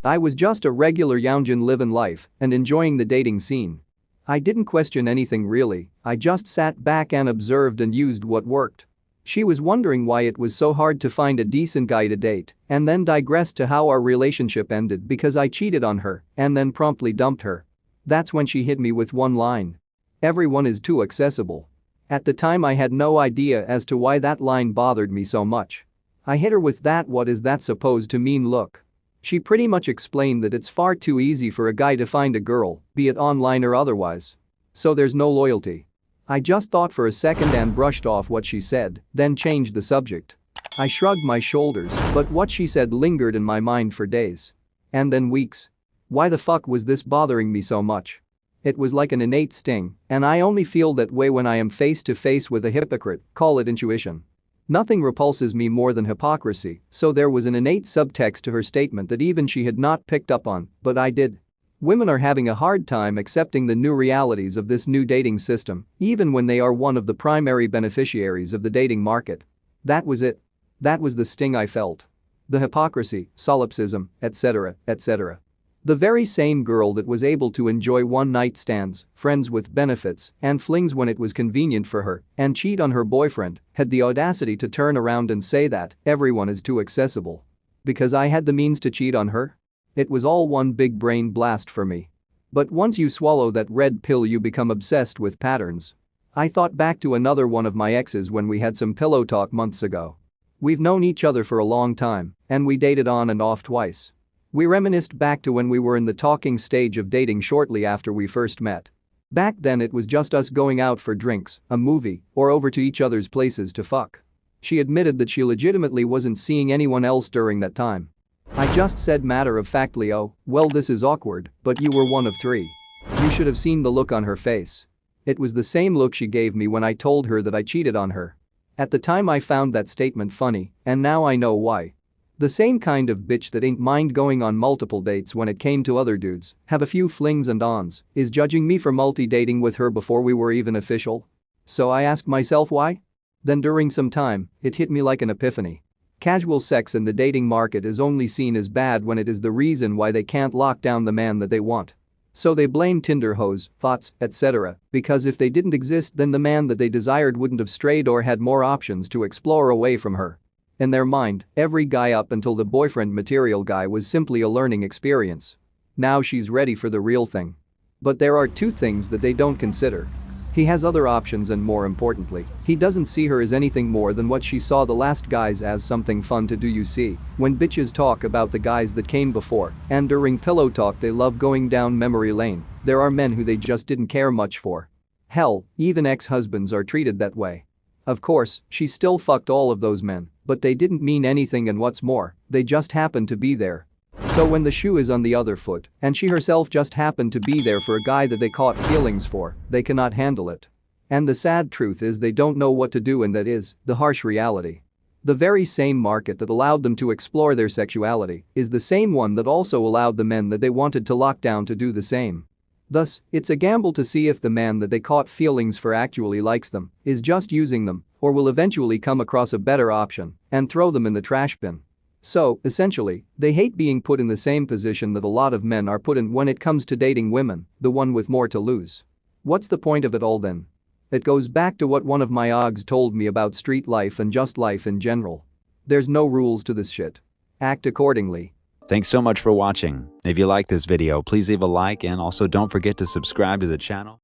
I was just a regular youngin living life and enjoying the dating scene. I didn't question anything really, I just sat back and observed and used what worked. She was wondering why it was so hard to find a decent guy to date and then digressed to how our relationship ended because I cheated on her and then promptly dumped her. That's when she hit me with one line. Everyone is too accessible. At the time I had no idea as to why that line bothered me so much. I hit her with that "what is that supposed to mean" look. She pretty much explained that it's far too easy for a guy to find a girl, be it online or otherwise. So there's no loyalty. I just thought for a second and brushed off what she said, then changed the subject. I shrugged my shoulders, but what she said lingered in my mind for days. And then weeks. Why the fuck was this bothering me so much? It was like an innate sting, and I only feel that way when I am face to face with a hypocrite, call it intuition. Nothing repulses me more than hypocrisy, so there was an innate subtext to her statement that even she had not picked up on, but I did. Women are having a hard time accepting the new realities of this new dating system, even when they are one of the primary beneficiaries of the dating market. That was it. That was the sting I felt. The hypocrisy, solipsism, etc., etc. The very same girl that was able to enjoy one-night stands, friends with benefits, and flings when it was convenient for her, and cheat on her boyfriend, had the audacity to turn around and say that everyone is too accessible. Because I had the means to cheat on her? It was all one big brain blast for me. But once you swallow that red pill you become obsessed with patterns. I thought back to another one of my exes when we had some pillow talk months ago. We've known each other for a long time, and we dated on and off twice. We reminisced back to when we were in the talking stage of dating shortly after we first met. Back then it was just us going out for drinks, a movie, or over to each other's places to fuck. She admitted that she legitimately wasn't seeing anyone else during that time. I just said matter-of-factly, "Oh, well, this is awkward, but you were one of three." You should have seen the look on her face. It was the same look she gave me when I told her that I cheated on her. At the time I found that statement funny, and now I know why. The same kind of bitch that ain't mind going on multiple dates when it came to other dudes, have a few flings and ons, is judging me for multi-dating with her before we were even official. So I asked myself why? Then during some time, it hit me like an epiphany. Casual sex in the dating market is only seen as bad when it is the reason why they can't lock down the man that they want. So they blame Tinder hoes, thoughts, etc., because if they didn't exist then the man that they desired wouldn't have strayed or had more options to explore away from her. In their mind, every guy up until the boyfriend material guy was simply a learning experience. Now she's ready for the real thing. But there are two things that they don't consider. He has other options and more importantly, he doesn't see her as anything more than what she saw the last guys as, something fun to do. You see, when bitches talk about the guys that came before, and during pillow talk they love going down memory lane, there are men who they just didn't care much for. Hell, even ex-husbands are treated that way. Of course, she still fucked all of those men, but they didn't mean anything, and what's more, they just happened to be there. So when the shoe is on the other foot, and she herself just happened to be there for a guy that they caught feelings for, they cannot handle it. And the sad truth is they don't know what to do, and that is the harsh reality. The very same market that allowed them to explore their sexuality is the same one that also allowed the men that they wanted to lock down to do the same. Thus, it's a gamble to see if the man that they caught feelings for actually likes them, is just using them, or will eventually come across a better option and throw them in the trash bin. So, essentially, they hate being put in the same position that a lot of men are put in when it comes to dating women, the one with more to lose. What's the point of it all then? It goes back to what one of my ogs told me about street life and just life in general. There's no rules to this shit. Act accordingly. Thanks so much for watching. If you like this video, please leave a like and also don't forget to subscribe to the channel.